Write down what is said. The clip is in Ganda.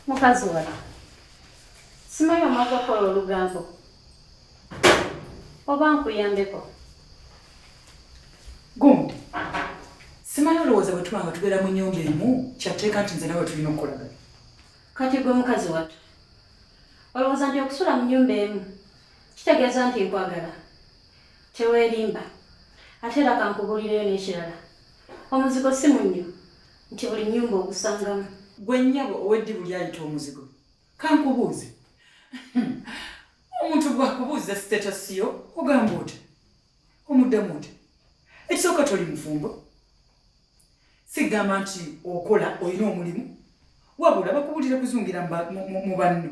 Mukazi wange. Simanyi omaze okukola olugambo. Oba nkuyambeko. Gundi. Simanyi olowooza bwe tuba nga tubeera mu nnyumba emu kyatteeka nti nze nawe tulina okukolagana. Kati gwe mukazi wattu. Olowooza nti okusula mu nnyumba emu kitegeeza nti nkwagala. Teweerimba. Ate era kankubuulireyo n'ekirala. Omuzigo si munnyo nti buli nnyumba ogusangamu. Gwe nnyabo ow'eddibu lyayita omuzigo. Kankubuuze. Omuntu bw'akubuuza sitatasi yo ogamba oti. Omuddamu oti. Ekisooka toli mufumbo. Sigamba nti okola olina omulimu. Wabula bakubuulira kuzungira mu banno.